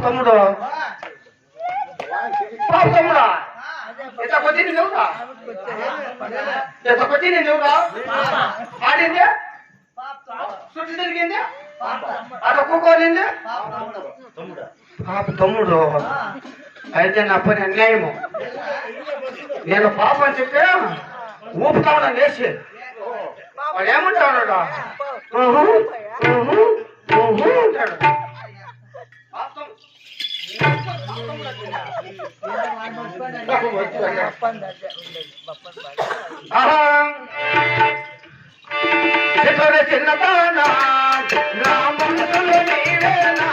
తమ్ముడు తమ్ముడా ఎంత కొద్ది నువ్వురా ఎంత కొద్ది నువ్వురా ఆడింది చుట్టూ తిరిగింది అది ఒక్కొక్కరింది పాప తమ్ముడు అయితే నా పని అన్యాయము నేను పాప అని చెప్పి ఊపుతాను లేచి వాడు ఏమంటాడు అంటాడు చిన్నదానా నా మనసులో నీవేనా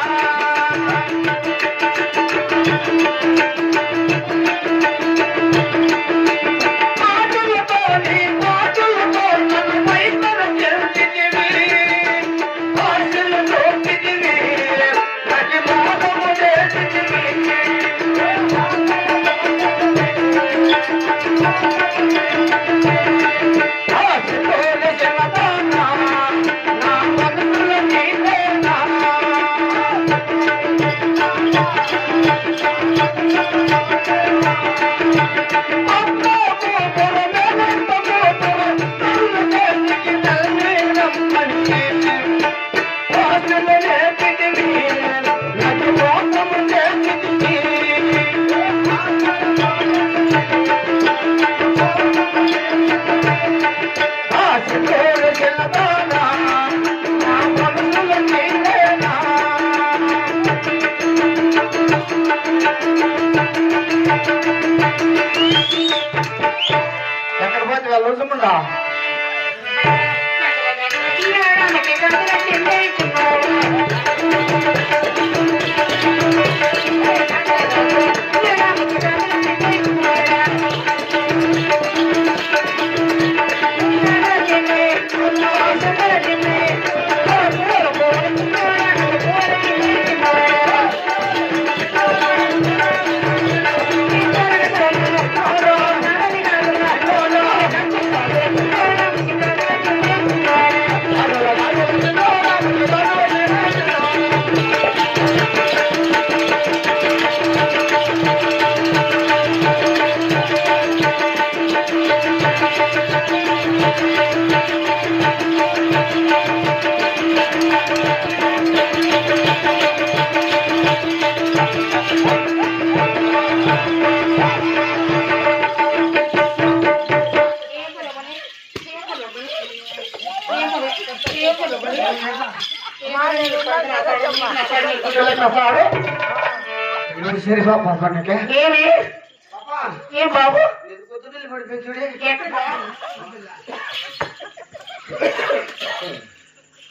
ఏం బాబు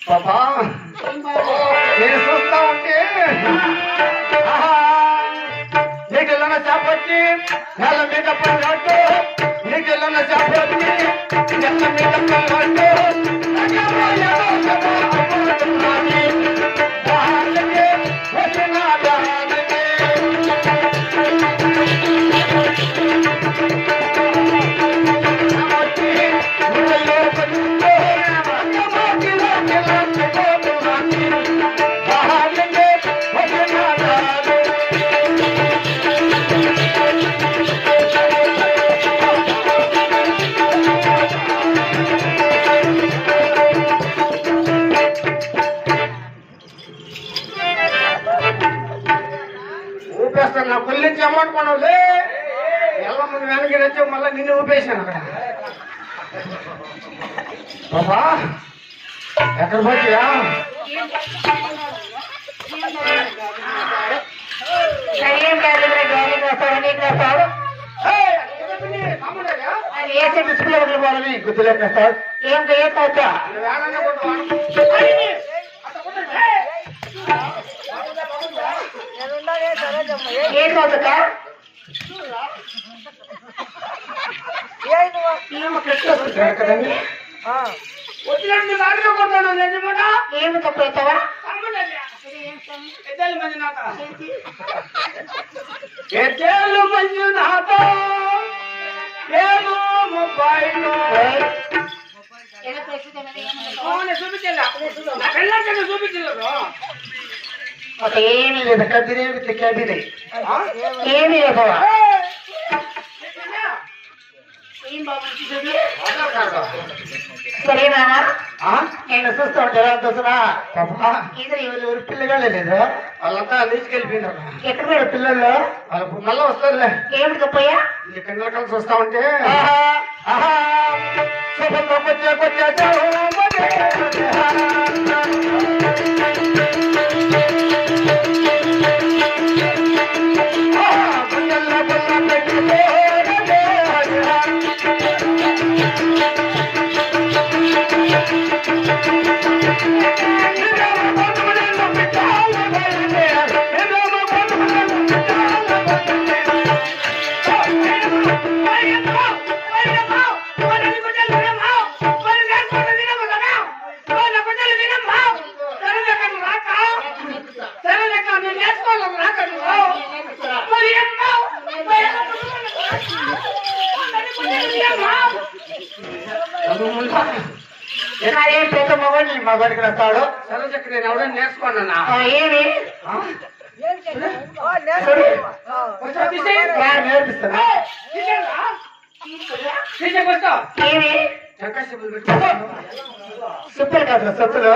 పాపా నేను చూస్తా ఉంటే వచ్చి నెల మీద పడినట్టు నీకెళ్ళన చెప్పి నెల మీద పడినట్టు నా కొల్లించి అమౌంట్ కొనవులే ఎలా ముందు వెనక్కి వచ్చి మళ్ళీ నిన్ను ఊపేసాను అక్కడ బాబా ఎక్కడ పోతీయా గుర్తులేస్తాడు ఏం చేయొచ్చా ఏం చదువుతా వచ్చినట్టు నాటిగా కొట్టాను ఏమి తప్పుతావా ఎద్దెలు మంజునాథ ఏమో మొబైల్ చూపించలేదు అక్కడ ఏమీ లేదు కదిరే కదిరే ఏమీ లేదు సరేనా నేను చూస్తా ఉంటారా చూసినా ఎవరు పిల్లగాళ్ళే లేదు వాళ్ళంతా తీసుకెళ్ళిపోయినారు ఎక్కడ పోయారు పిల్లలు వాళ్ళకు మళ్ళీ వస్తారులే ఏమిటి తప్పయ్యా కింద కలిసి వస్తా ఉంటే ఏం పెద్ద మొబైల్ మొబైల్కి వస్తాడు సరచక్ర నేను ఎవరైనా నేర్చుకున్నా ఏమి నేర్పిస్తాను సుప్పులు కదా సత్తులు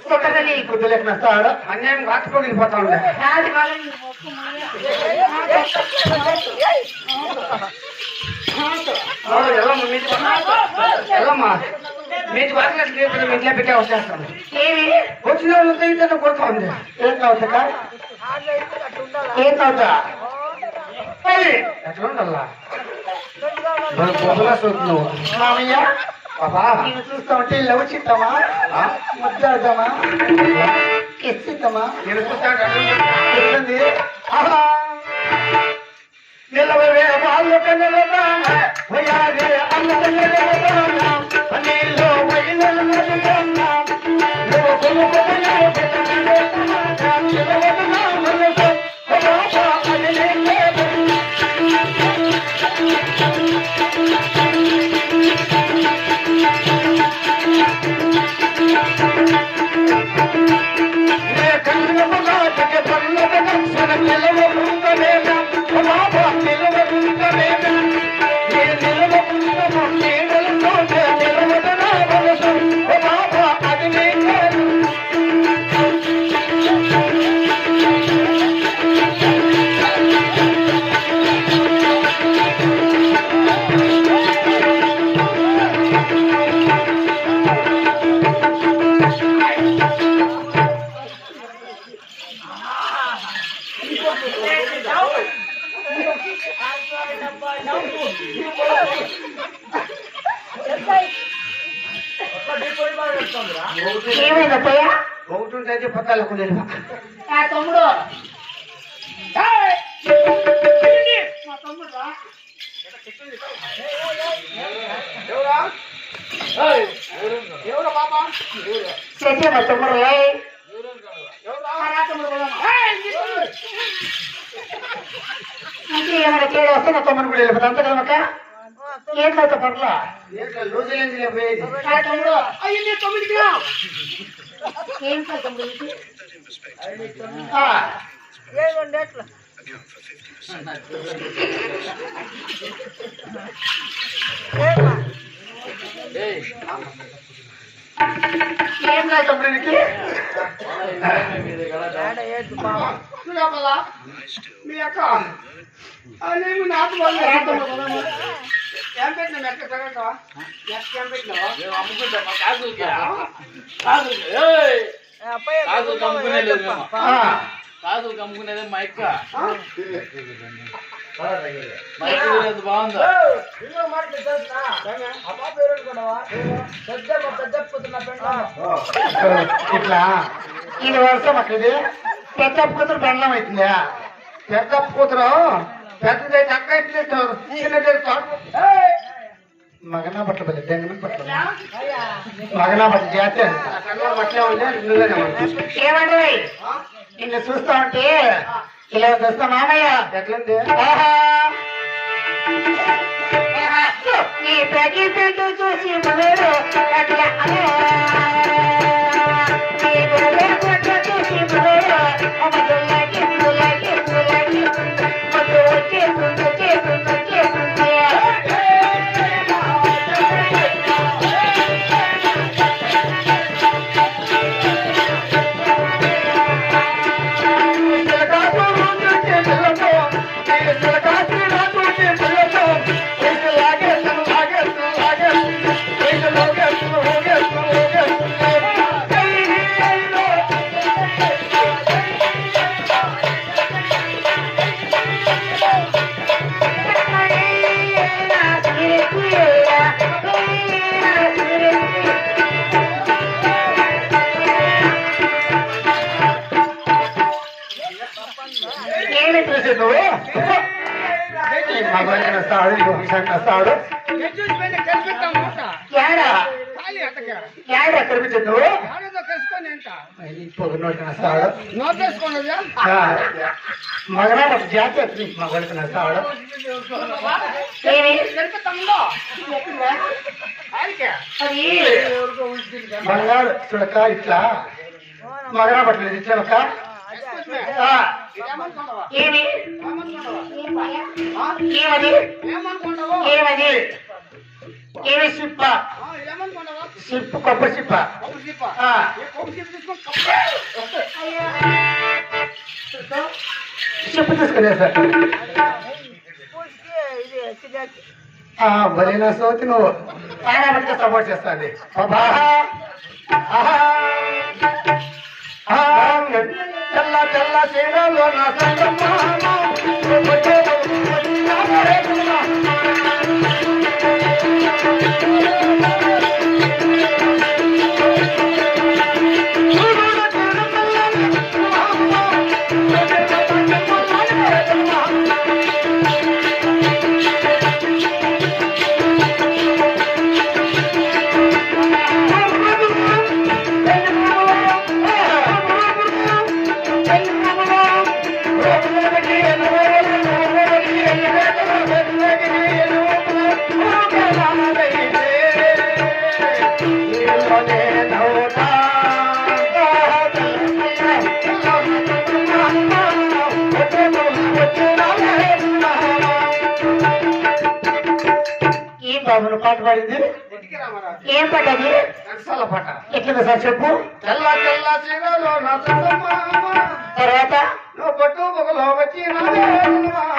సొక్కని కుదులేక వస్తాడు అన్యాయం కాకపోగిపోతా ఉండే వెళ్ళమ్మా మీకు బాగా ఇంట్లో పెట్టే వచ్చేస్తాను వచ్చిన వాళ్ళతో ఇంట్లో కొడుతా ఉంది ఏం తాగుతా ఏం తాగుతా ఎట్లా ఉండాలా చూస్తున్నావు మామయ్య బాబా నేను చూస్తా ఉంటే లవ్ చిత్తామా ముద్దాడదామా ఎచ్చిద్దామా నేను చూస్తా ఎట్లుంది నిలవే వాళ్ళు కన్నెలదామా నీళ్ళు ఏమైందయ్యా ఒకటి పత్తాలకు తమ్ముడు ఎవరా బాబా సత్య తమ్ముడు ఏమైనా తేడా వస్తే నా తమ్ముడు కూడా వెళ్ళిపోతుంది అంత కదమ్మక ఏంటో పర్లా తమ్ముడు అయ్యి తొమ్మిదికి ఏంటో తమ్ముడికి ఎట్లా ఏం లేదు తమ్ముడికి మీ అక్క నేను నాకు ఏం పెట్టినా మెక్క తగ్గంటావా మెక్క ఏం పెట్టినావా కాదు కమ్ముకునేది మా ఎక్క బాగుందా ఇట్లా ఇది వర్షం అక్కడి పెద్ద కూతురు బెండం అవుతుందా పెద్ద కూతురు పెద్దదైతే అక్క చిన్నదైతే మగనా బట్టలు పెద్ద దెంగన బట్టలు మగనా బట్ట జాతి బట్టలే ఉంది ఏమండి నిన్ను చూస్తా ఉంటే ఇలా చూస్తా మామయ్య ఎట్లంది నీ ప్రతి పెట్టు చూసి వస్తాడు కనిపించదు నువ్వు మగనా జాతి మగడికి వస్తాడు బంగారు చుడక ఇట్లా మగనా పట్టలేదు ఇట్లా ఏమి ఏమది ఏమది ఏమి సిప్ప సిప్పు కొబ్బరి సిప్ప సిప్పు తీసుకునే సార్ బలీనా సోతి నువ్వు ఆయన సపోర్ట్ చేస్తాది తెల్ల తెల్ల చీరలో నా పాట పాడింది ఏం పాట అది నక్సల పాట ఎట్లుంది సార్ చెప్పు తెల్ల తెల్ల చీరలో తర్వాత నువ్వు పట్టు పొగలో వచ్చి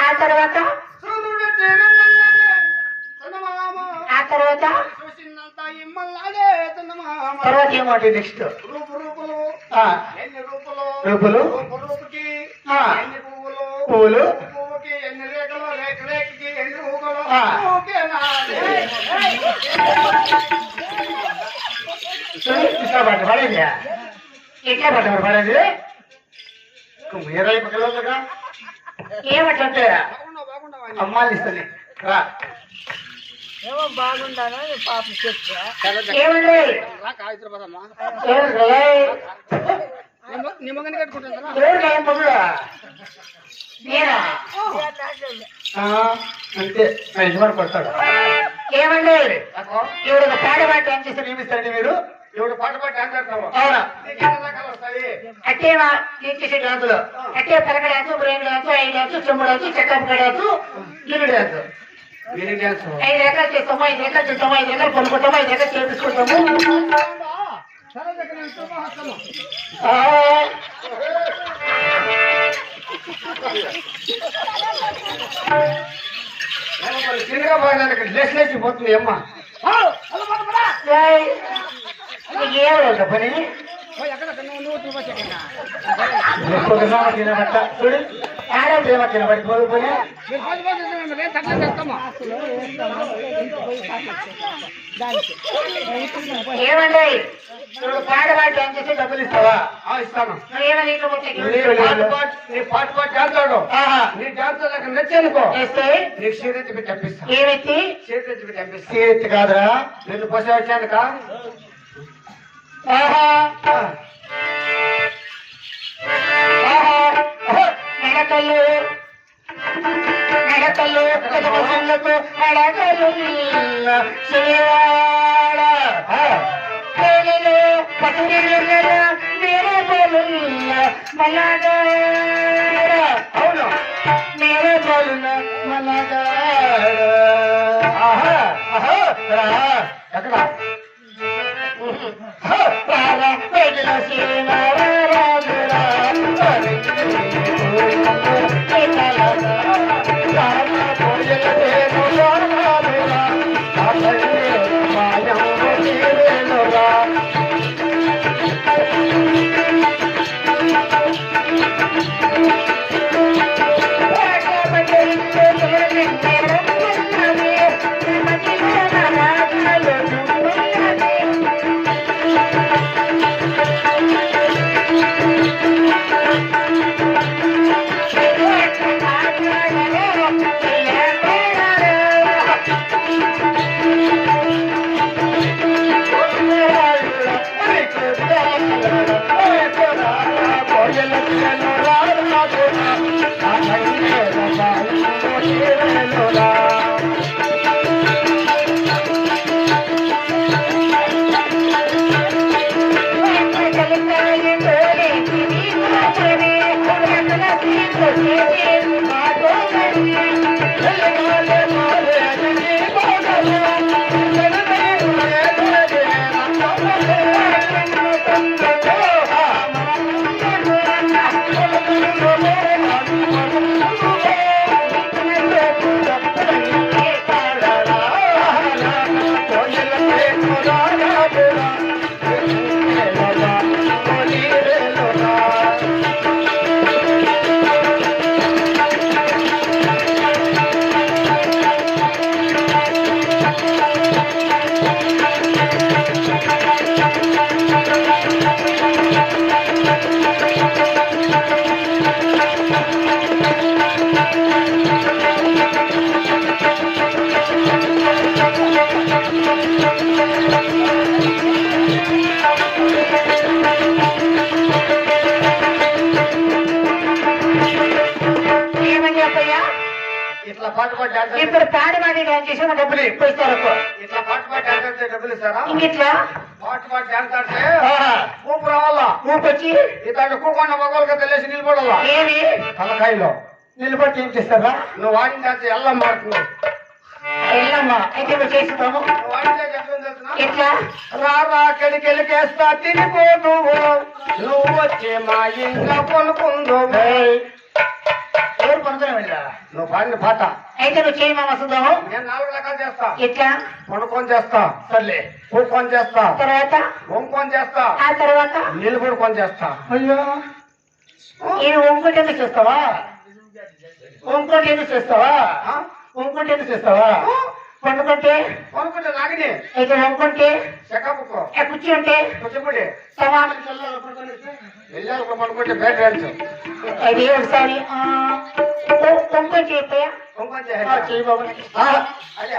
ఆ తర్వాత ఆ తర్వాత తర్వాత ఏమాట నెక్స్ట్ రూపులు పువ్వులు ఎన్ని రేఖలు రేఖ రేఖకి ఎన్ని ఊగలు ఇట్లా పాట పడేది ఎట్లా పాట పడేది 20 పక్కలుగా ఏమట్లంటే అమ్మాలిస్తుంది రా ఏమో బాగుండాను పాపం చెప్తా ఏమండి రా కాగితం పదమ్మా నిమ్మగానే కట్టుకుంటుందా అంతే యజమాని కొడతాడు ఏమండి ఎవడు ఒక పాట పాట డాన్స్ చేస్తే నియమిస్తారండి మీరు ఎవడు పాట పాట డాన్స్ ఆడతావు అవునా అట్టేవా నేను చేసే డాన్సులు అట్టే పలక డాన్స్ బ్రెయిన్ డాన్స్ ఐ డాన్స్ చెమ్ము డాన్స్ చెక్కప్ప డాన్స్ గిరి డాన్స్ గిరి డాన్స్ 5 రకాలు చేస్తాము 5 రకాలు చేస్తాము 5 రకాలు కొనుక్కుంటాము 5 రకాలు చేపించుకుంటాము చిన్నగా పోయినానికి డ్రెస్ లేచిపోతుంది అమ్మ ఏమంట పని తినబట్ట చూడు ఆడేమో తినబడిపోదు పని ఏమండి పాట పాట డాన్స్ చేస్తే డబ్బులు ఇస్తావా ఇస్తాను నీ పాట పాట డాన్స్ ఆడు నీ డాన్స్ నచ్చనుకో నీకు సీరెత్తి పెట్టి పంపిస్తాను ఏమెత్తి సీరెత్తి పెట్టి పంపిస్తాను సీరెత్తి కాదురా నిన్ను పోసే వచ్చానుక నడకలు నడకలు కదలకు నడకలు శ్రీవాడ పేలిలో పతురిల మేరే బోలున్న మలగాడ అవును మేరే బోలున్న మలగాడ ఎక్కడ ఇప్పుడు పాట పాడి డాన్స్ చేసి డబ్బులు ఇస్తారు ఇట్లా పాట పాడి డాన్స్ ఆడితే డబ్బులు ఇస్తారా ఇంకిట్లా పాట పాడి డాన్స్ ఆడితే ఊపు రావాలా ఊపు వచ్చి ఇతను కూకుండా మగవాళ్ళకి తెలిసి నిలబడాలా ఏమి తలకాయలో నిలబడి ఏం చేస్తారా నువ్వు వాడిన డాన్స్ ఎల్లం మారుతుంది ఎల్లమ్మా అయితే మేము చేస్తాము ఎట్లా రారా కెలికేస్తా తిరిగిపోదు నువ్వు వచ్చే మా ఇంకా కొనుక్కుందు ఎవరు పనుకునే వెళ్ళా నువ్వు పాడిన పాట అయితే నువ్వు చేయి మా వస్తుందాము నేను 4 రకాలు చేస్తా ఎట్లా పడుకొని చేస్తా సర్లే కూకొని చేస్తా తర్వాత వంకొని చేస్తా ఆ తర్వాత నిలబడుకొని చేస్తా అయ్యో నేను వంకుంటే ఎందుకు చేస్తావా వంకుంటే ఎందుకు చేస్తావా వంకుంటే ఎందుకు చేస్తావా పండుకుంటే పండుకుంటే నాగని అయితే వంకుంటే చెక్కపుకో కూర్చుంటే కూర్చోబడి వెళ్ళాలి పడుకుంటే బయట అది ఒకసారి వంకొని చెప్పయా కుంకుమ చెయ్యి బాబు. అదే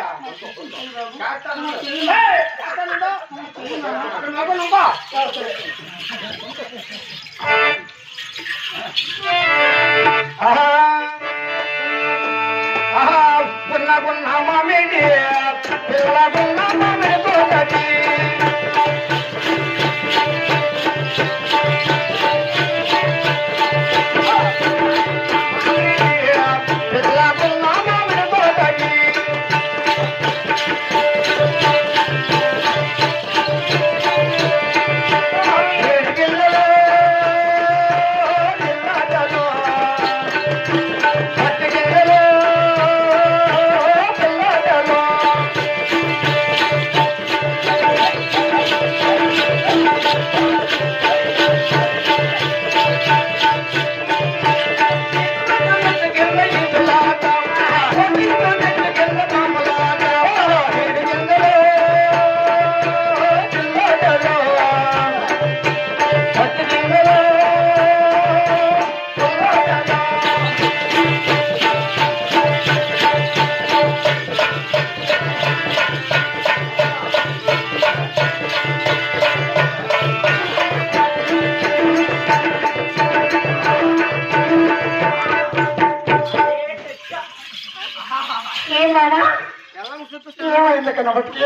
ఏమైంది కనబట్టి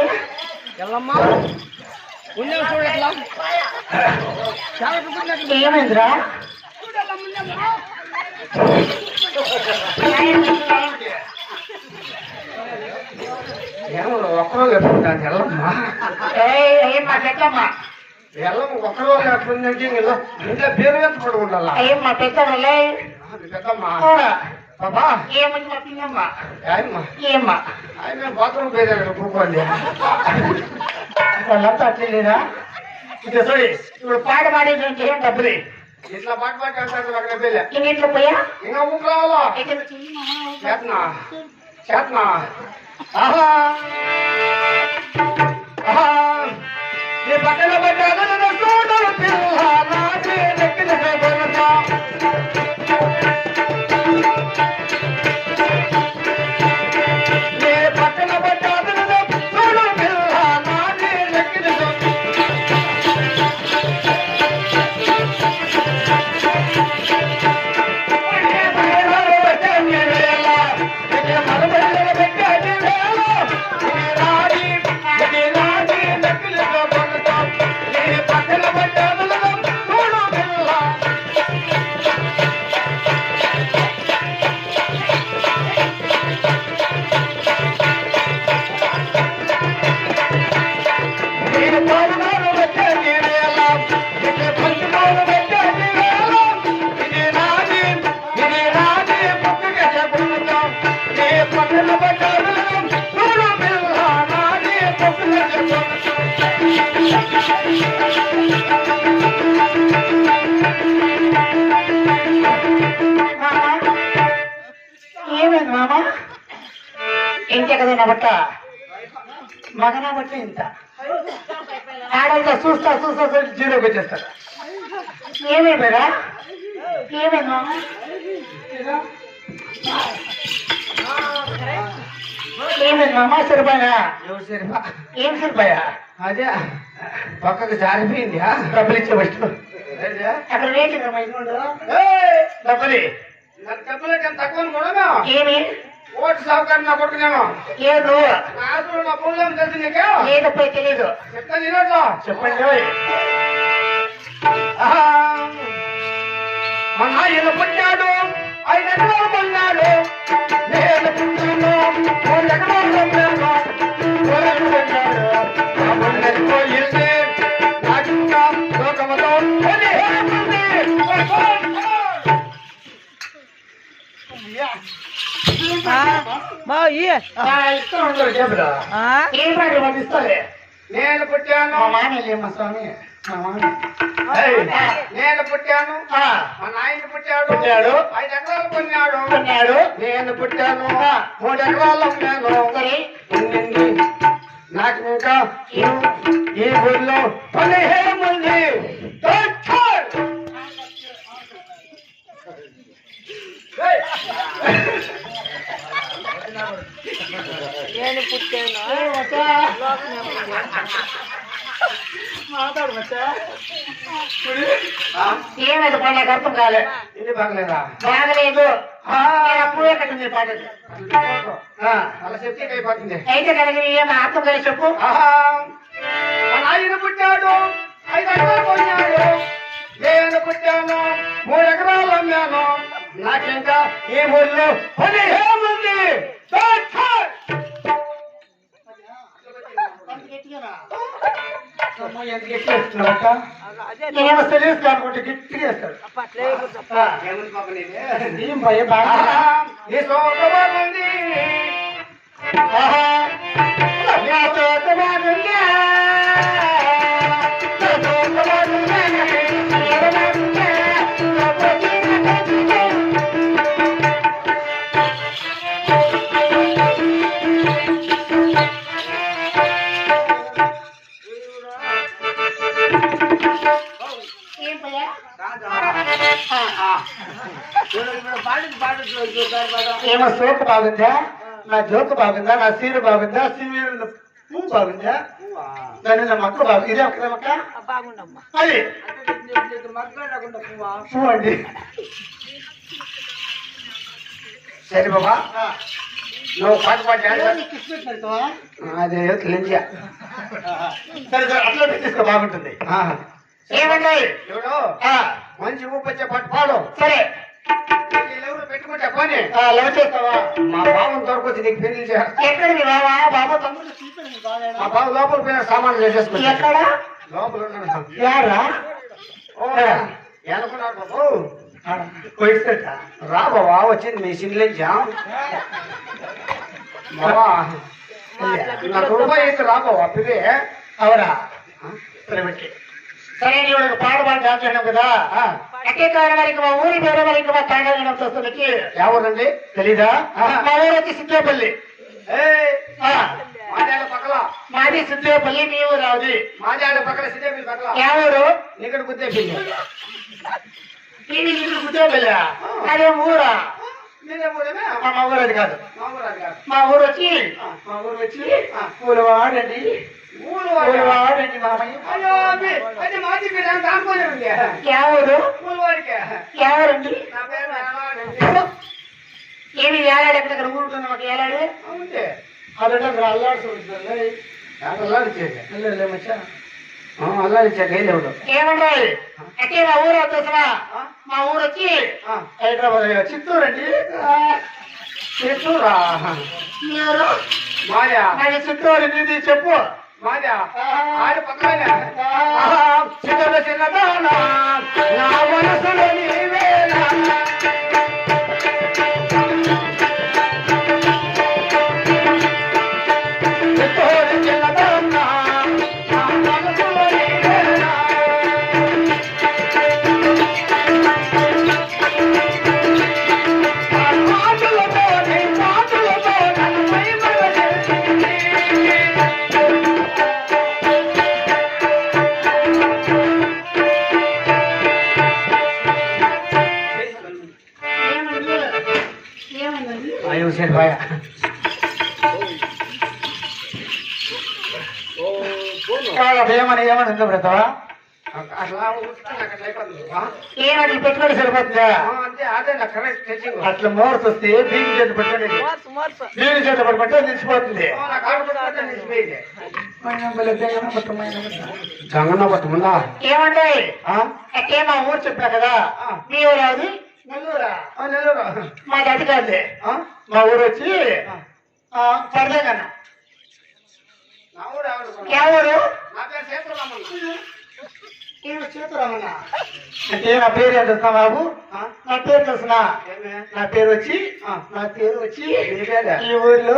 ఎల్లమ్మా ముందే చూడట్లా ఏమైందిరా ఒక్కరోజు ఎప్పుడుంటాను ఎల్లమ్మా అయ్యమ్మా పెద్దమ్మా ఎల్లమ్మ ఒక్కరోజు ఎప్పుడుందంటే ఇంకా పేరు ఎంత పడి ఉండాలా అయ్యమ్మా పెద్దమ్మలే పెద్దమ్మా బాబా ఏమని మా పిన్నమ్మా ఆయమ్మా ఏమ్మా ఆయన బాత్రూమ్ పేరు కూకోండి వాళ్ళంతా అట్లేదా ఇక సరే ఇప్పుడు పాట పాడేది ఏం డబ్బులే ఇట్లా పాట పాట అంటారు అక్కడ పేలే ఇంట్లో పోయా ఇంకా ఊపు రావాలా చేతనా చేతనా ఆహా ఆహా నీ పక్కన పడ్డాను చూడరు పిల్ల నాకే నెక్కిన కొనసా నీ పక్కన పడ్డాను చూడరు పిల్ల నాకే నెక్కిన ఏమైంది మామ ఇంకే కదా నా బట్ట మగనా బట్టి ఇంత ఆడవుతా చూస్తా చూస్తా జీరోకి వచ్చేస్తాడు ఏమైపోయారా ఏమైంది మామ ఏమైంది మామ సరిపోయా ఎవరు సరిపా ఏం సరిపోయా అదే పక్కకు జారిపోయింది డబ్బులు ఇచ్చే ఫస్ట్ అక్కడ రేట్ డబ్బులు నాకు డబ్బులు తక్కువ కూడా ఏమి ఓటు సౌకర్యం నా కొడుకునేమో ఏదో నా పొలం తెలుసు నీకు లేకపోయి తెలీదు చెప్తా తినట్లో చెప్పండి మా నాయన పుట్టాడు 5 ఎకరాలు కొన్నాడు నేను పుట్టాను 3 ఎకరాలు కొన్నాను పోయింది నాకు ఇంకా లోకములో నేను పుట్టాను మా స్వామి నేను పుట్టాను మా నాయన పుట్టాడు 5 ఎకరాలు కొన్నాడు నేను పుట్టాను 3 ఎకరాలు అమ్మాను నాకు ఇంకా ఈ ఊళ్ళో 15 మంది నేను పుట్టాను మాట్లాడు మచ్చా ఆ? ఏమైంది పని నాకు అర్థం కాలే ఇది బాగలేదా బాగలేదు అప్పుడే కట్టింది పాట అలా చెప్తే అయిపోతుంది అయితే కనుక ఏమో అర్థం కలిసి చెప్పు ఆహా మా నాయన పుట్టాడు 5 ఎకరాలు కొన్నాడు నేను పుట్టాను 3 ఎకరాలు అమ్మాను నాకింకా ఈ ఊళ్ళో 15 ఎంత గట్టి వేస్తున్నావక్క అదే నేనేమో తెలియదు అనుకుంటే గట్టిగా వేస్తాడు అప్పట్లే ఏముంది పాప నీది? ఏం భయ బాగా ఆహా, నీ సోక బాగుంది నా తోట బాగుందా నా తోట బాగుందా నా తోట బాగుందా నా తోట బాగుందా ఏం భయ్యా ఏమో సోకు బాగుందా నా జోకు బాగుందా నా సీరు బాగుందా సీరు పువ్వు బాగుందా దాని నా మొక్క బాగుంది ఇదే ఒక మొక్క బాగుండమ్మా అది పువ్వు అండి సరే బాబా నువ్వు పాట పాట అదే లింజా సరే సరే అట్లా తీసుకో బాగుంటుంది ఏమన్నాయి ఎవడు మంచి ఊపు వచ్చే పాట పాడు సరే ఎవరు పెట్టుకుంటే పోనీ లవ్ చేస్తావా మా బావం దొరకొచ్చి నీకు పెళ్లి చేస్తా ఎక్కడ మీ బాబా బాబా తమ్ముడు చూపాడు మీ బాగా మా బావ లోపల పోయిన సామాన్లు చేసేసుకుంటా ఎక్కడ లోపల ఉన్నాడు యారా ఓ అనుకున్నారు బాబు పోయిస్తా రా బావా వచ్చింది మీ సింగ్లేంచా బావా నాకు రూపాయి అయితే రా బావా పిదే అవరా సరే పెట్టి సరే నీవు ఒక పాట పాట డాన్స్ చేయడం కదా అట్టే కారణం వారికి మా ఊరి పేరు వారికి మా తాండవ వస్తుంది ఎవరండి తెలీదా మా ఊరు వచ్చి సిద్ధేపల్లి మాజాడ పక్కల మాది సిద్ధేపల్లి మీ ఊరు అది మాజాడ పక్కల సిద్ధేపల్లి పక్కల ఎవరు ఇక్కడ గుద్దేపింది ఇది నీకు సిద్ధేపల్లి అదే ఊరా మీరే ఊరేనా మా ఊరు అది కాదు మా ఊరు అది కాదు మా ఊరు వచ్చి పూలు వాడండి ఊరు పూలు వాడండి మామయ్య అయ్యో అది మాజీ మీరు దానికోనే ఉంది ఎవరు ఊరు వాడికే ఎవరండి నా పేరు వేలాడండి. ఏమి ఏలాడు ఎక్కడ ఊరుకున్నా మాకు ఏలాడు ఉంటే అదే అల్లాడుతుంది అల్లాడిచ్చేది అల్లాడిచ్చాక వెళ్ళేవాడు ఏమంటాయి అంటే మా ఊరు వచ్చేసా మా ఊరు వచ్చి హైదరాబాద్ చిత్తూరు అండి చిత్తూరా మీరు మాయా నాకు చిత్తూరు నీది చెప్పు మాయా ఆడి పక్కనే చిన్న చిన్నదానా నా మనసులో నీవేనా చిత్తూరు చిన్నదానా నా మనసులో నీవేనా అయ్యో సరే బాయ్ ఏమని ఉందో బ్రతవా అట్లా ఊరుకుతాను, అట్లా అయిపోతుంది. ఏమని పెట్టుబడి సరిపోతుందా అంతే అదే నా కరెక్ట్ టచింగ్ అట్లా మోర్స్ వస్తే బీగి చేతి పట్టుకోండి మోర్సు బీగి చేతి పట్టుకుంటే నిలిచిపోతుంది నా కాడు పట్టుకుంటే నిలిచిపోయింది ఏమంటాయి జంగన్న పట్టుకుందా అంటే మా ఊరు చెప్పినా కదా మీ ఊరు అది నెల్లూరా నెల్లూరు మా అది కాదులే మా ఊరు వచ్చి పడదే కన్నా నా ఊరు ఎవరు ఏ ఊరు నా పేరు సేతురామన్న ఏమి చేతురామన్నా అంటే నా పేరు ఏం తెలుసా బాబు నా పేరు తెలుసునా ఏమే నా పేరు వచ్చి నీ పేరే ఈ ఊర్లో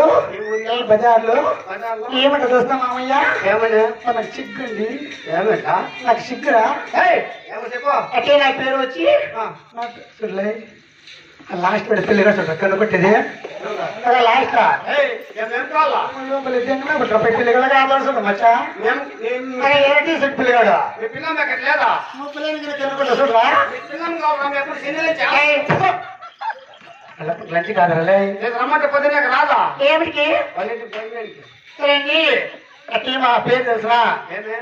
ఈ బజార్లో బజార్లో ఏమంట చూస్తా మామయ్య ఏమని నాకు సిగ్గుండి ఏమంటా నాకు సిగ్గురా ఏమో చెప్పు అంటే నా పేరు వచ్చి చూడలే లాస్ట్ పెద్ద పిల్లగా చూడ కనుకొట్టేది లాస్ట్ ఏమేం కావాలా పిల్లగా కావాల్సింది మచ్చా ఏంటి సెట్ పిల్లగాడు మీ పిల్లం ఎక్కడ లేదా నువ్వు పిల్లలకి కనుకుంటా చూడరా మీ పిల్లం కావాలి ఎప్పుడు సినిమా లంచ్ కాదరలే నేను రమ్మంటే పొద్దున్న రాదా ఏమిటికి వాళ్ళ ఇంటికి భోజనానికి. సరేండి అట్లా మా పేరు తెలుసా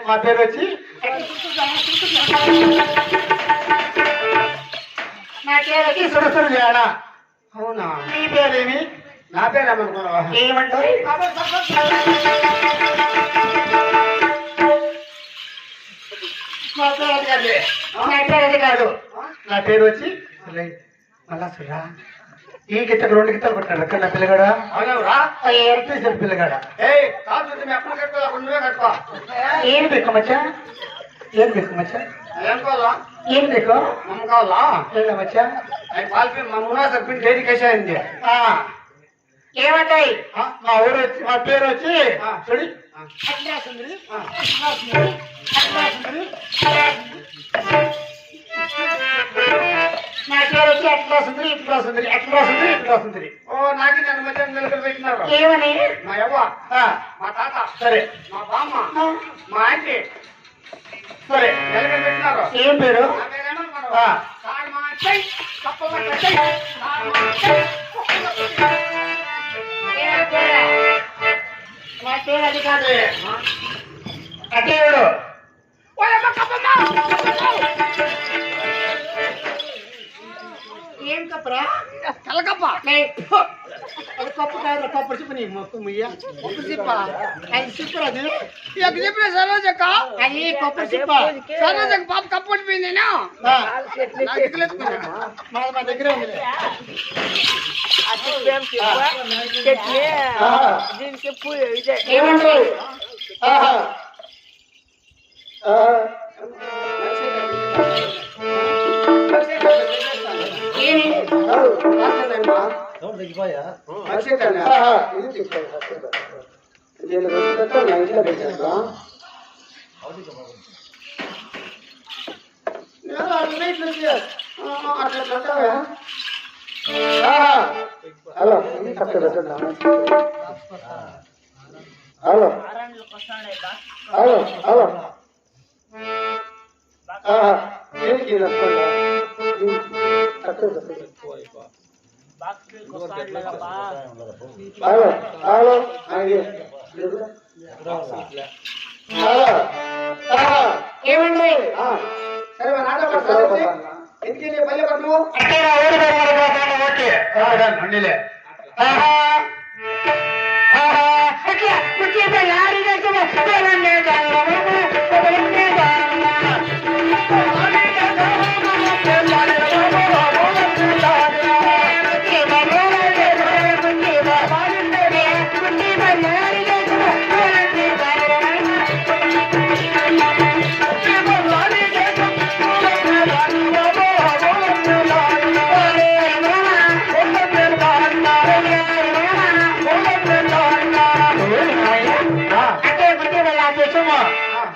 మా పేరు వచ్చి నా పేరు వచ్చి సురసురు జాడా అవునా నీ పేరేమి నా పేరు ఏమనుకున్నావా ఏమంటారు నా పేరు అది కాదు. నా పేరు అది కాదు నా పేరు వచ్చి మళ్ళా సురా ఈ గిత్తకు 2 గిత్తలు కొట్టాడు అక్కడ నా పిల్లగాడా అవునవురా తీసాడు పిల్లగాడా ఏయ్ కాదు మేము ఎప్పుడు కట్టుకోవాలి అప్పుడు నువ్వే కట్టుకో ఏం బెక్కు మచ్చా ఏం బెక్కు మచ్చా ఏం కావాలా ఏం బెక్కు మమ్మ కావాలా ఏం మచ్చా ఆయన పాల్పి మా మున్నా సర్పించి డైరీ కేసాయింది ఏమంటాయి మా ఊరు వచ్చి మా పేరు వచ్చి ఆ. చూడి నా పేరు వచ్చి అట్లా సుందరి ఇట్లా సుందరి అట్లా సుందరి ఇట్లా సుందరి ఓ నాకి నన్ను మధ్య నిలకలు పెట్టినారు ఏమని మా యవ్వ మా తాత సరే మా బామ్మ మా ఆంటీ సరే నిలకలు పెట్టినారు ఏం పేరు నా పేరేమనుకున్నావు? ఆ. సాయి మా చెయ్, కప్పమ్మ చెయ్, సాయి మా చెయ్, కప్పమ్మ చెయ్. నా పేరు అది కాదు అదేవుడు ఓయమ్మ కప్పమ్మ! ఏం కప్పరా తెల్లకప్ప అది కప్పు కాదు కప్పు చెప్పు నీ మొక్కు ముయ్య కప్పు చెప్ప అది చెప్పరు అది ఇక చెప్పిన సరోజక్క అది కప్పు చెప్ప సరోజక్క పాప కప్పు పడిపోయింది నేను మా దగ్గర ఉంది చట్నీ దీనికి పూలు ఇదే ఏమంటారు ఏమి hello hello hello hello hello hello ఏమండి సరే మా నాన్న పడతారు ఎందుకంటే పల్లె పట్టు అంటే ఓకే అండిలే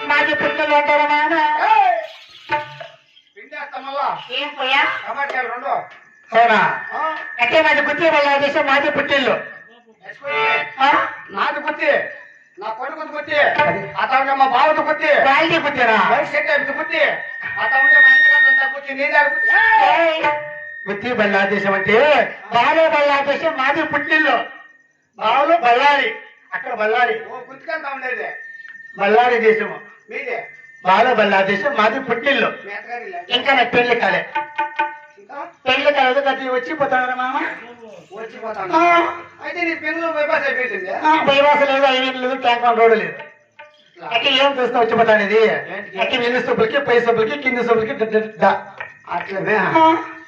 మాది పుట్టలు అంటారు నాన్న పిండేస్తాం మళ్ళా ఏం పోయా టమాటాలు రెండు అవునా అంటే మాది పుట్టి వాళ్ళ దేశం మాది పుట్టిల్లు నాది పుట్టి నా కొడుకు పుట్టి అతను మా బావతో పుట్టి వాళ్ళది పుట్టిరా వైట్ సెట్ అయిపోయింది పుట్టి అతను మా ఇంట్లో పుట్టి నీదే పుట్టి పుట్టి బల్లా దేశం అంటే బాలో బల్లా దేశం మాది పుట్టిల్లు బావులు బళ్ళారి అక్కడ బళ్ళారి ఓ పుట్టుకంతా ఉండేది బళ్ళారి దేశము మీదే బాలో బల్లా దేశం మాది పుట్టిల్లు మీ అత్తగారిలే ఇంకా నాకు పెళ్లి కాలే ఇంకా పెళ్లి కాలేదు కట్టి వచ్చిపోతాడు మామ వచ్చిపోతాను అయితే నీ పెన్నులో బైపాస్ అయిపోయింది బైవాస లేదు ఐదు లేదు ట్యాంక్ రోడ్డు లేదు అంటే ఏం చూస్తా వచ్చిపోతాను ఇది అంటే ఎన్ని సూపులకి పై సూపులకి కింది సూపులకి అట్లనే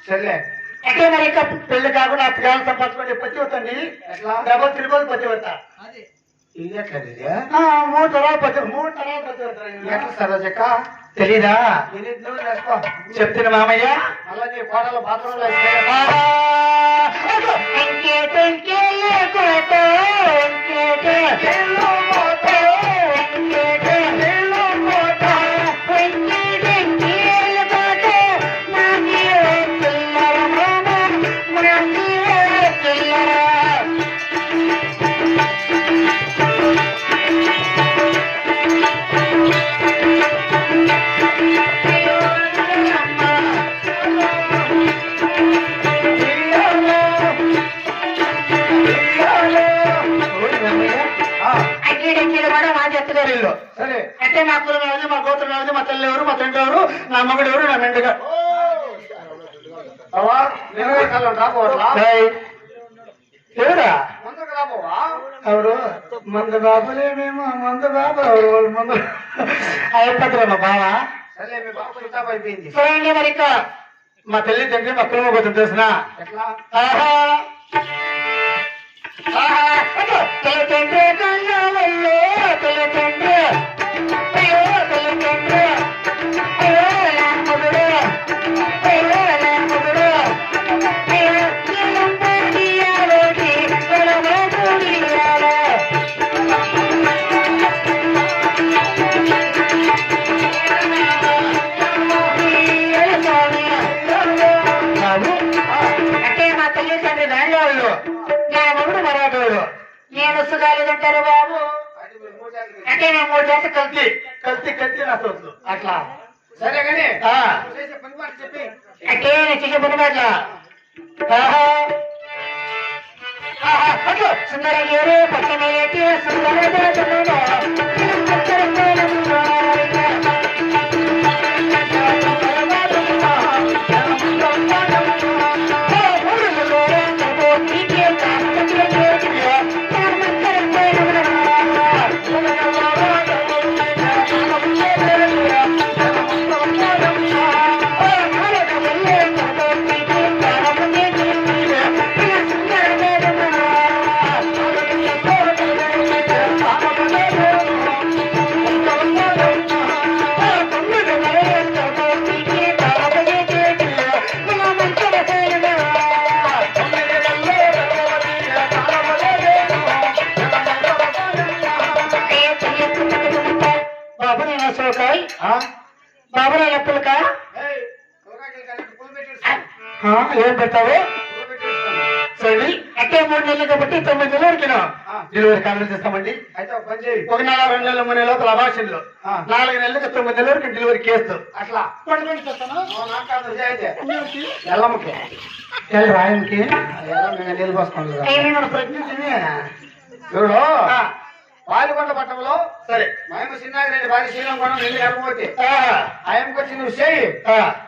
సర్లే అంటే మరి ఇంకా పెళ్లి కాకుండా అత్తగారు సంపాదించుకొని పచ్చి అవుతుంది ఎట్లా డబల్ త్రిబుల్ పచ్చి పడతా ఇది ఎట్లా ఇది 3 తరాలు పచ్చి 3 తరాలు పచ్చి ఎట్లా పడతారు సరోజక్క తెలీదా ఇది నువ్వు నేర్చుకో చెప్తున్నా మామయ్య మళ్ళీ నీ కోడలు బాత్రూంలో గారి ఇల్లు. సరే అంటే మా కులం ఎవరిది, మా గోత్రం ఎవరిది, మా తల్లి ఎవరు, మా తండ్రి ఎవరు, నా మగుడు ఎవరు, నా మెండుగా బావా నిలవే కాలం రాబోట్లా ఎవరా ముందుకు రాబోవా ఎవరు మంద బాబులేమేమో మంద బాబు ఎవరు వాళ్ళు మందు అయిపోతారా మా బావ. సరే మీ బాబు కితాబ్ అయిపోయింది సరే అండి మరి ఇంకా మా తల్లి తండ్రి మా కులం గోత్రం తెలిసిన ఎట్లా తల్లి తండ్రి కళ్ళవల్లో తల్లి తండ్రి అయ్యో తల్లి తండ్రి అయ్యో నా మగుడు అయ్యో నా మగుడు అయ్యో నీలంబడియాలోకి కొలవబడియాలో అంటే మా తల్లి తండ్రి రాంగోళ్ళు, నా మగుడు మరాఠోడు, నేను సుగాలేదంటారు బాబు. అంటే మేము 3 జాతి కల్తీ నా సోట్లు అట్లా. సరే కానీ ఆ, చేసే పని మాట చెప్పి అంటే నేను చేసే పని మాట సుందరగిరి పక్కనటి బాబు నేను సోకాయ్ బాబు నేను ఎప్పుడుకా ఏం పెట్టావు సరే అంటే 3 నెలలు కాబట్టి 9 నెలల వరకు డెలివరీ కాన్వెల్ చేస్తామండి. అయితే ఒక పని చేయి 1 నెల 2 నెలలు 3 నెలల లోపల అభాషణలో 4 నెలలకు 9 నెలల వరకు డెలివరీ కేసు అట్లా ఎల్లమ్మకి రాయనికి నీళ్ళు పోసుకోండి ప్రెగ్నెన్సీ చూడు వాలికొండ పట్టణంలో సరే మేము చిన్నారెడ్డి భార్య శ్రీలంకొండ నీళ్ళు కలపబోతే ఆయనకు వచ్చి నువ్వు చేయి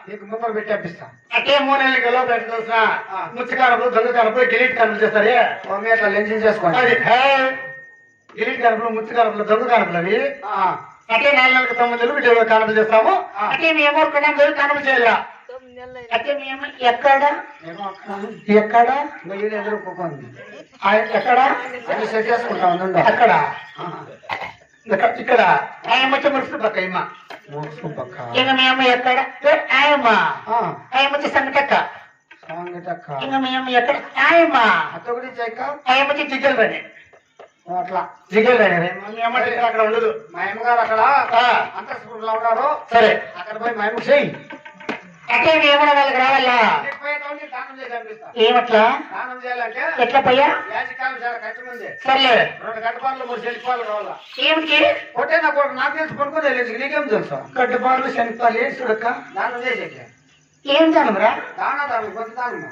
నీకు ముద్దలు పెట్టి అప్పిస్తా. అంటే 3 నెలలకి ఎలా పెట్టాల్సిన ముచ్చకారపులు దొంగ కారపులు గిలీట్ కారపులు చేస్తారు మమ్మీ అట్లా లెన్సింగ్ చేసుకోండి. అది గిలీట్ కారపులు ముచ్చకారపులు దొంగ కారపులు అవి అంటే 4 నెలలకు 9 నెలలకు డెలివరీ కారపులు చేస్తాము. అంటే మేము ఎవరుకున్నాం డెలివరీ కారపులు చేయాలి. అంటే మేము ఎక్కడ ఎక్కడ నువ్వు ఎదురుకోకుంది ఎక్కడ అది సెట్ చేసుకుంటా ఉండు అక్కడ ఇక్కడ ఆయన వచ్చే మురుసు పక్క ఇమ్మ పక్క ఇంక మేము ఎక్కడ ఆయమ్మ ఆయన వచ్చే సంగటక్క సంగటక్క ఇంక మేము ఎక్కడ ఆయమ్మ అత్త గురించి చెక్క ఆయన వచ్చి జిగ్గలు రాని అట్లా జిగ్గలు రాని అక్కడ ఉండదు. మా అమ్మగారు అక్కడ అంతఃపురంలో ఉన్నారు. సరే అక్కడ పోయి మా అమ్మకు చెయ్యి అంటే ఏమన్నా వాళ్ళకి రావాలా దానం చేసి అనిపిస్తా. ఏమట్లా దానం చేయాలంటే ఎట్లా పోయా యాజకాలం చాలా కష్టం ఉంది. సర్లే 2 గడ్డపాలు 3 చెల్లిపాలు కావాలా. ఏమిటి ఒకటే నాకు తెలిసి పడుకుని వెళ్ళేసి నీకేం తెలుసు గడ్డపాలు శనపాలు చూడక్క దానం చేసేకి ఏం దానరా దానం కొత్త దానము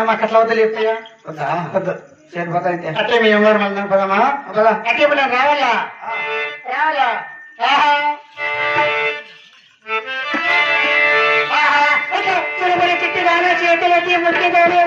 మాకు అట్లా వద్దలేపోయా వద్దు చేరిపోతా అయితే అంటే మీ ఎవరు మళ్ళీ పదమా కదా అంటే ఇప్పుడు నేను రావాలా రావాలా చెట్టు రానా చేతులకి ముఖ్యదారి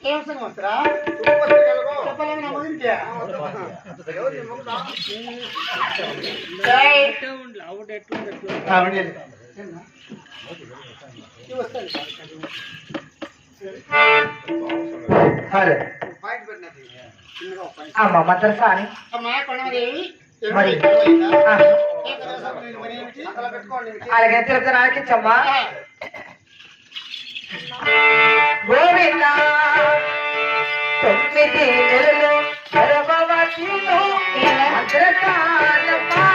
ఏం సంవత్సరా చెప్పలేము నా మగనికి అమ్మ మద్రసా అని మరి అలాగే తిరుపతి ఆలకించమ్మా గోవింద 9 నెలలు గర్భవతిలో మద్రసాలమ్మా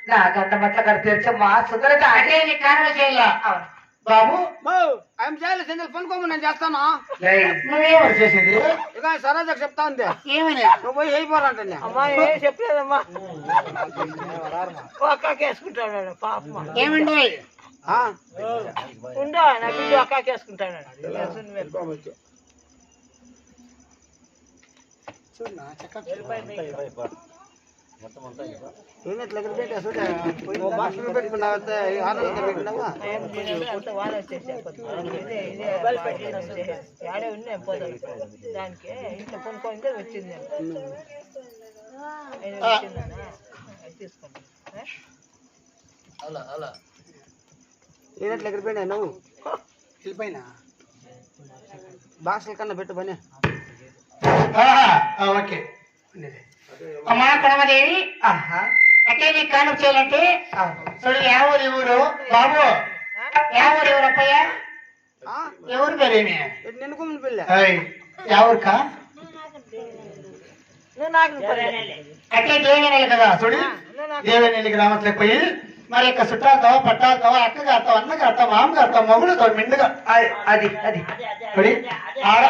నా గంట మట్ల కడ తెచ్చమ్మా సుందరత అంటే నీ కారణం చేయాల బాబు ఆయన చేయాలి సింగల్ పనుకోమని నేను చేస్తాను నువ్వేమో చేసేది ఇక సరోజకు చెప్తా ఉంది ఏమని నువ్వు పోయి అయిపోరంటే అమ్మా ఏం చెప్పలేదమ్మా ఒక్కేసుకుంటాడు పాప ఏమండి ఉండా నా బిడ్డ ఒక్కేసుకుంటాడు ఆడే ఉన్నాయి పోతాను దానికి ఇంట్లో కొనుక్కొని వచ్చింది తీసుకోండి ఏనట్లు ఎగిరిపోయినా నువ్వు వెళ్ళిపోయినా బాక్సుల కన్నా పెట్టు పని ఓకే అమ్మా కడమదేవి అంటే నీకు కానుక చేయాలంటే చూడు ఎవరు ఊరు బాబు ఎవరు ఎవరప్పయ్య ఎవరు పేరేమి నిన్నుకుమ్మ పిల్ల ఎవరుకా నువ్వు నాకు అంటే దేవేనేలు కదా చూడు దేవేనేలి గ్రామస్తులకు పోయి మరి యొక్క చుట్టాలతో పట్టాలతో అక్క కడతావు అన్న కడతావు మామ కడతావు మొగుడుతో మిండుగా అది అది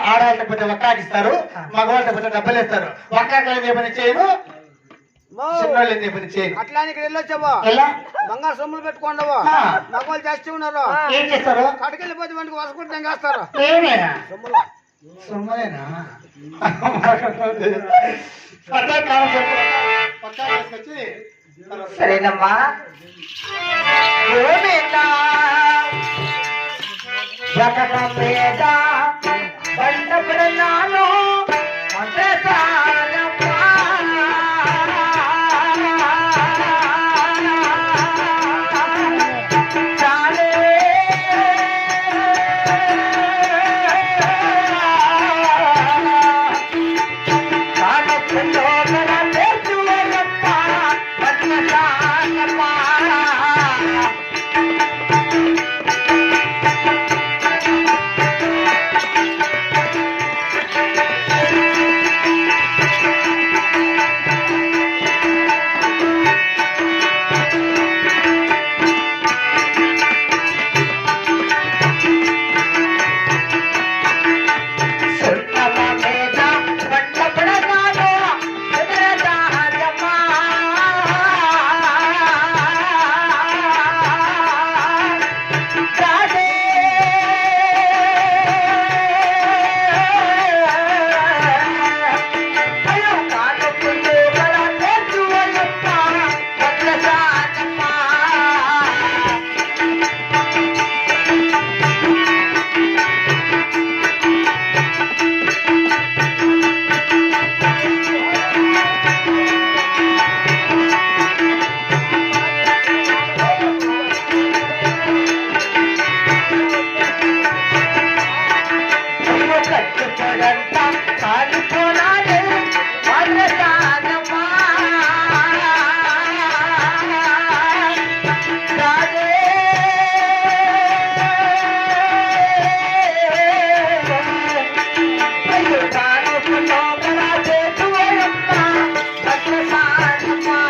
ఆడవాళ్ళకి పోతే ఒక్కాకిస్తారు మగవాళ్ళకి పోతే డబ్బులు ఇస్తారు ఒక్కాకి పని చేయను చిన్నోళ్ళు పని చేయను అట్లా ఇక్కడ వెళ్ళొచ్చావో ఎలా బంగారు సొమ్ములు పెట్టుకోండవో మగవాళ్ళు చేస్తూ ఉన్నారు ఏం చేస్తారు కడకెళ్ళిపోతే వాటికి వసకుంటే చేస్తారు ఏమే సొమ్ములు సొమ్మేనా అట్లా కాలం పక్కా తీసుకొచ్చి సరేనమ్మా బండపడనాను పగంతా కాలిపోనాలే వరదానమా రాజే అయ్యో కానుకులో రాజే తువయమ్మ వరదానమా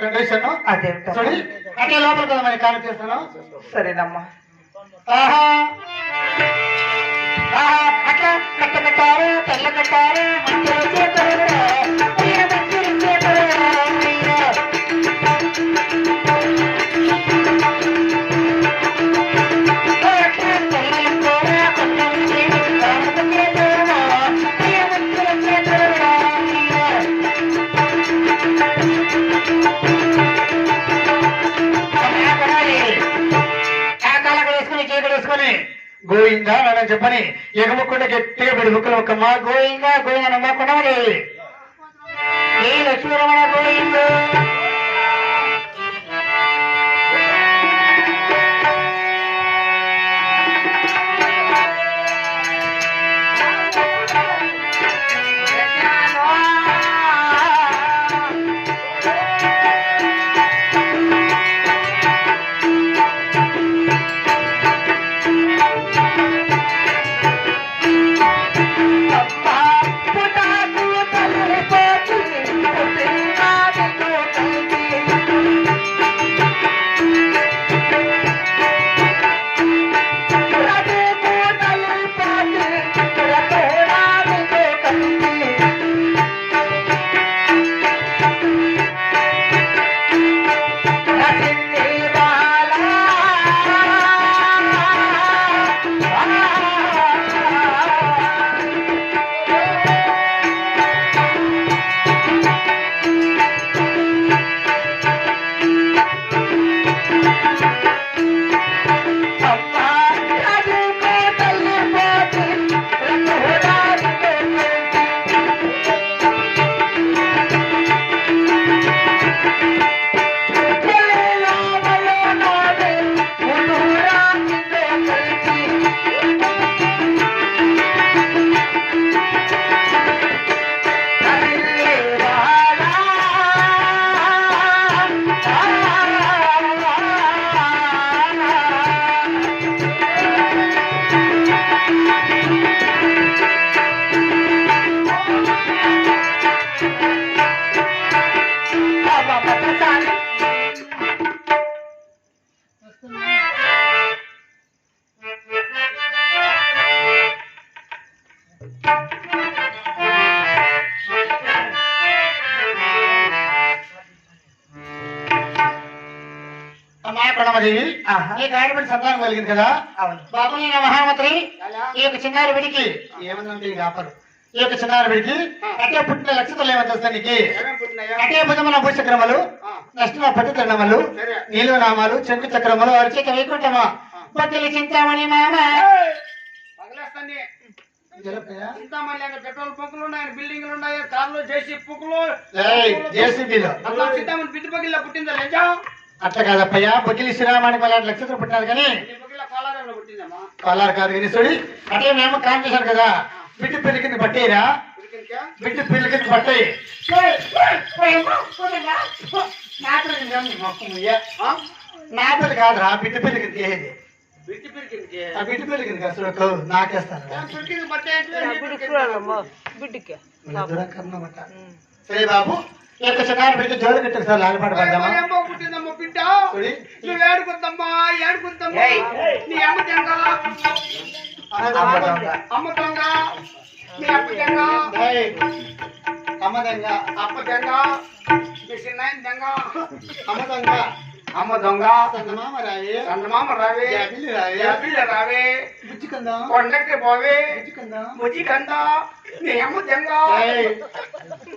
కండిషన్ అట్లా లోపల కదా మరి కాలు చేస్తాను సరేనమ్మా ఆహా ఆహా అట్లా కట్ట కట్టారు తెల్ల కట్టారు మంచిగా చేతారు మీరు మంచిగా చేతారు గోయిందా అని చెప్పని ఎగముకుండా గట్టిగా పెడి ముక్కలు ఒక మా గోయిందా గోయిందా నమ్మకుండా మరి ఏ లక్ష్మీరమణ గోయిందో ప్రణమదేవి ఈ గాడిపడి సంతానం కలిగింది కదా బాబు మహామంత్రి ఈ యొక్క చిన్నారి విడికి ఏమన్నంటే ఈ ఆపరు ఈ యొక్క చిన్నారి విడికి అటే పుట్టిన లక్షతలు ఏమొస్తా నీకు అటే భుజముల భూచక్రమలు నష్టమ పట్టు తిరణములు నీలు నామాలు చెంకు చక్రములు అరిచేత వైకుంఠమా బొత్తిలి చింతామణి మామ చింతామణి పెట్రోల్ పొక్కులు ఉన్నాయి బిల్డింగ్లు ఉన్నాయి కార్లు జేసీ పొక్కులు జేసీబీలో చింతామణి పిట్టి పొగిల్లో పుట్టిందా లెంజా అట్లా కాదప్పయ్యా బొగిలి శ్రీరామానికి వాళ్ళ లక్షలు పుట్టినారు కానీ కోలారంలో పుట్టిందమ్మా. పల్లారు కాదు కానీ చూడి అంటే మేము కాన్ చేశాను కదా బిడ్డ పెళ్లి కింద పట్టేరా బిడ్డ పెళ్లి కింద పట్టాయి నా పెళ్లి కాదురా బిడ్డ పెళ్లి కింద ఏది బిడ్డ పిరికిందికి. ఆ బిడ్డ పెళ్లి కింద అసలు నాకేస్తాను పిరికింది పట్టే బిడ్డకి చూడాలమ్మా బిడ్డకి దురకన్నమాట సరే బాబు ఈ యొక్క చిన్నారి బిడ్డ జోలు కట్టారు సార్ లాలిపాట పడదామా అమ్మ పుట్టిందమ్మ బిడ్డ. చూడి నువ్వు ఏడుకుందమ్మా ఏడుకుందమ్మా. నీ అమ్మ దొంగ. అమ్మ దొంగ. నీ అప్ప దొంగ. అమ్మదంగా అప్ప దొంగ. నీ చిన్నాయన దొంగ. అమ్మ దొంగ అమ్మ దొంగ. సంగమామ రావి చందమామ రావే. యాపిల్ రావి యాపిల్ రావే. బుజ్జి కందా కొండకి పోవే. బుజ్జి కందా ముజి కంద. నీ అమ్మ దొంగ.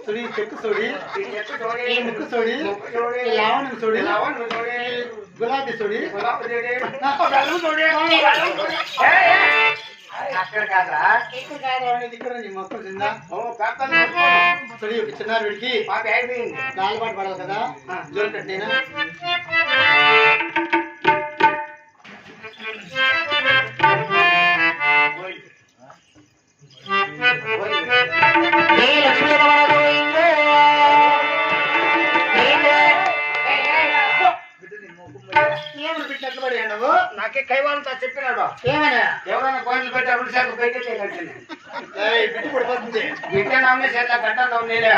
చూడి చెక్కు చూడి ఈ చెట్టు చూడే. ఈ ముక్కు చూడి ముక్కు చూడే. ఈ లావణ్యం చూడి లవణ్యం చూడే. గులాబీ చూడి గులాబీ చూడే. బెల్లం చూడే. బెల్లం చూడే. అక్కడ కాదా ఇక్కడ నీ మొక్కలు తిందా ఓ పెద్దలు చూడి ఒక చిన్నారి వీడికి మాకు అయిపోయింది. లాలిపాట పడాలి కదా జోలు కట్టేనా ఏమని బిడ్డ పడి నువ్వు నాకే కైవాలంతా చెప్పినాడు. ఏమన్నా ఎవరైనా కోయిలు పెట్టి అప్పుడు చేత పెట్టే కట్టింది. బిడ్డ పడిపోతుంది బిడ్డ నమ్మి చేత కట్టంలో నీలే.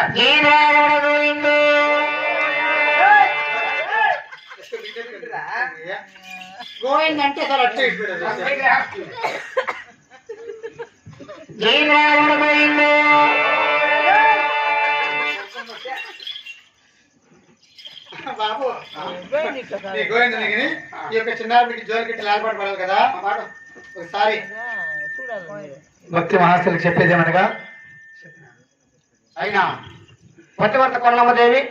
గోవిందంటే అసలు అట్టే బాబు నీ గోవిందని ఈ యొక్క చిన్నారికి జోరు కట్టి లాలిపాటు పడాలి కదా ఒకసారి చూడాలి భక్తి మహాశయులకు చెప్పేది ఏమనగా అయినా పతివర్త కొల్లమ్మదేవి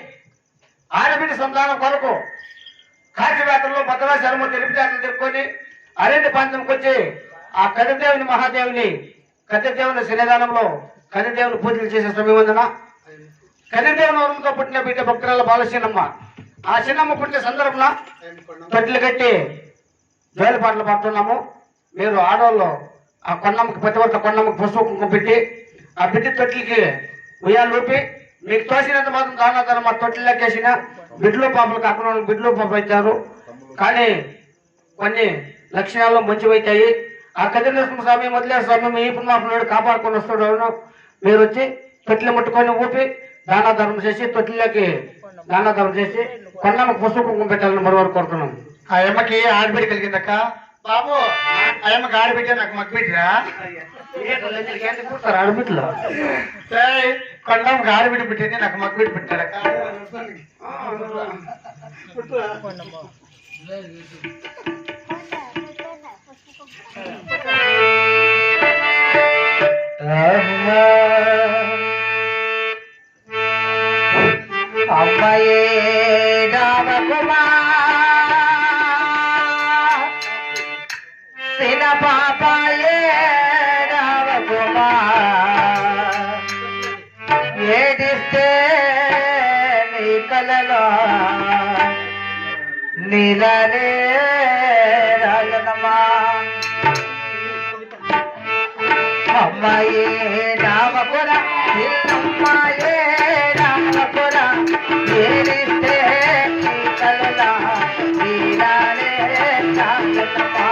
ఆడబిడ్డ సంతానం కొరకు కాశీవేతల్లో భద్రాచలము తిరుపతి తిరుక్కొని అరణ్య ప్రాంతంకి వచ్చి ఆ కదిదేవుని మహాదేవుని కదిదేవుని సన్నిధానంలో కదిదేవుని పూజలు చేసే సమయమందున కదిదేవుని వరంతో పుట్టిన బిడ్డ భక్తురాల బాలసీనమ్మ ఆ చిన్నమ్మ పుట్టిన సందర్భంలో తొట్టిలు కట్టి జోలి పాటలు పాడుతున్నాము. మీరు ఆడవాళ్ళు ఆ కొండమ్మకి పతివర్త కొండమ్మకి పసుపు కుంకుమ పెట్టి ఆ బిడ్డ తొట్టికి ఉయ్యాలు ఊపి మీకు తోసినంత మాత్రం దానాధారం మా తొట్టిలు లెక్కేసిన బిడ్డలు పాపలు కాకుండా బిడ్డలు పాపలు ఇచ్చారు. కానీ కొన్ని లక్షణాల్లో మంచివైతాయి. ఆ కదిలేశ్వర స్వామి మొదలే స్వామి మీ పుణ్యాపుడు కాపాడుకొని వస్తాడు. అవును మీరు వచ్చి తొట్టిలు ముట్టుకొని ఊపి దానాధారం చేసి తొట్టిలోకి దానాధారం చేసి కొండమ్మకి పసుపు కుంకుమ పెట్టాలని మరోవారు కోరుతున్నాం. ఆ అమ్మకి ఆడబిడ్డ కలిగిందక్క బాబు ఆ అమ్మకి ఆడబిడ్డ నాకు మగ్గిబిడ్డరా ఆడబిడ్డలో కొండమ్మకి ఆడబిడ్డ పెట్టింది నాకు మగ్గిబిడ్డ పెట్టాడక్క అమ్మాయే రామకుమార్ సిన పాపాయే రామకుమార్ ఏడిస్తే నీ కలలో నీలనే రాజనమా అమ్మాయే రామపుర అమ్మాయే రామపుర ఏడిస్తే నీ కలలా నీలానే రాజనమా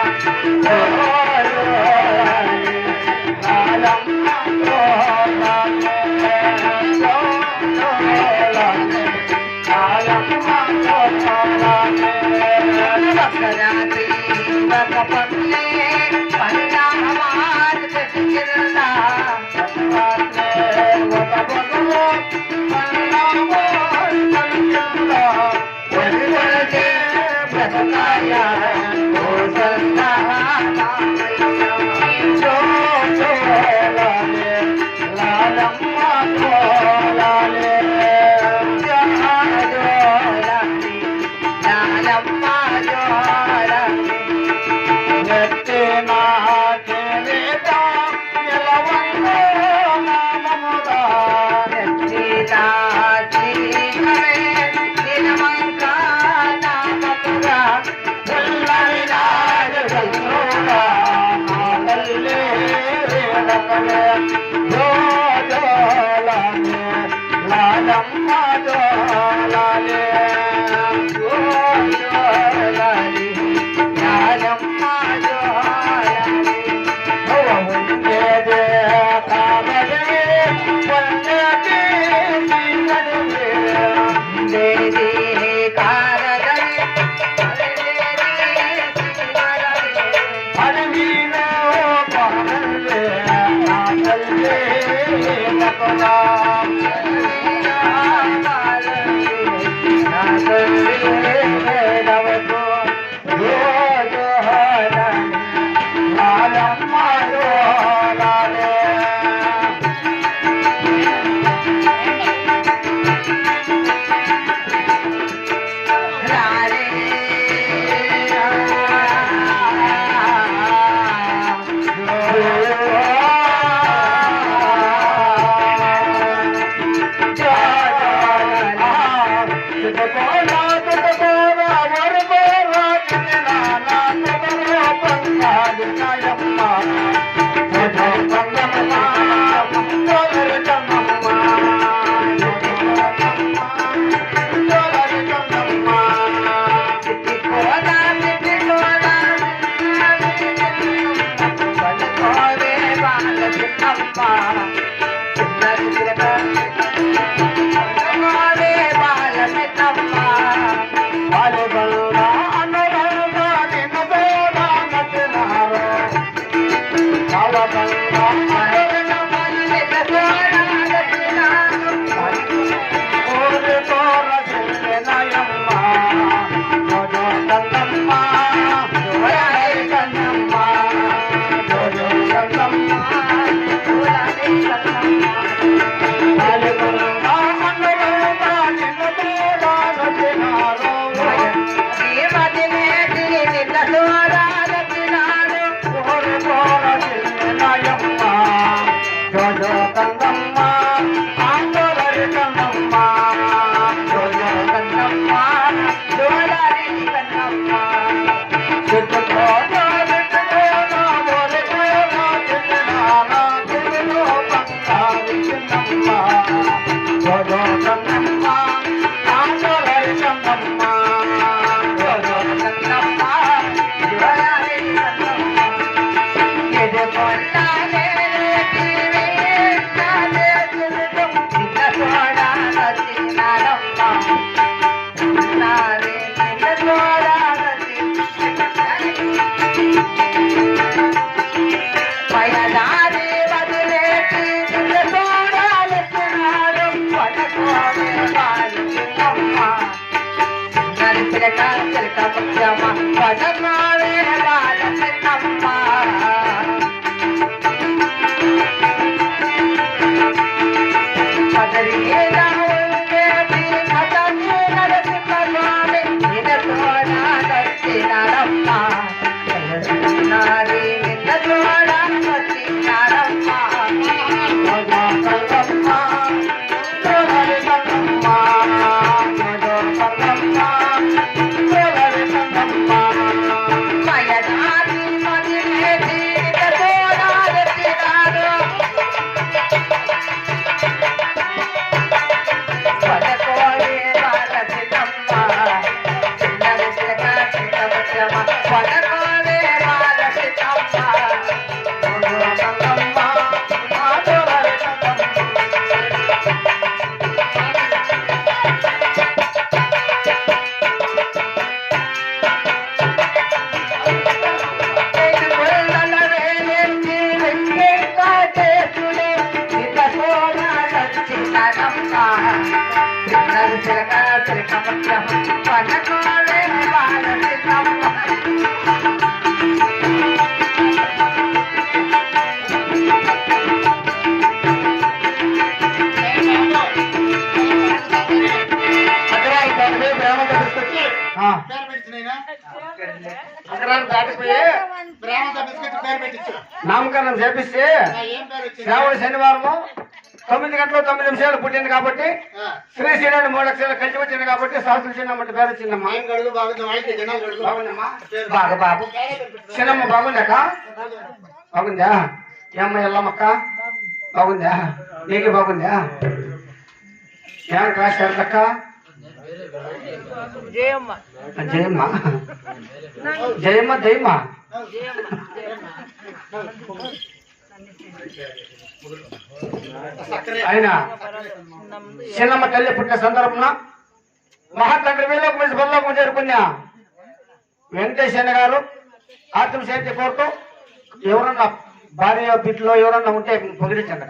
నామకరణం చేపిస్తే శ్రావణ శనివారము 9 గంటల 9 నిమిషాలు పుట్టింది కాబట్టి శ్రీ శ్రీరాని 3 లక్షలు కలిసి వచ్చింది కాబట్టి శాస్త్ర చిన్నమ్మ పేరు వచ్చిందమ్మా. బాగుందమ్మా. బాగా బాబు చిన్నమ్మ బాగుందాక బాగుందా? ఏమ్మా ఎల్లమ్మక్క బాగుందా? నీకు బాగుందా? ఏం క్లాస్ అక్క? జయమ్మ జయమ్మ జయమ్మ జయమ్మ ఆయన చిన్నమ్మ తల్లి పుట్టిన సందర్భంలో మహాత్ముడి వేలోకి మంచి బొల్లోకి చేరుకున్నా వెంకటేశ్వర గారు ఆత్మశాంతి కోరుతూ ఎవరన్నా భార్య బిడ్డలో ఎవరన్నా ఉంటే పొగిడించండి.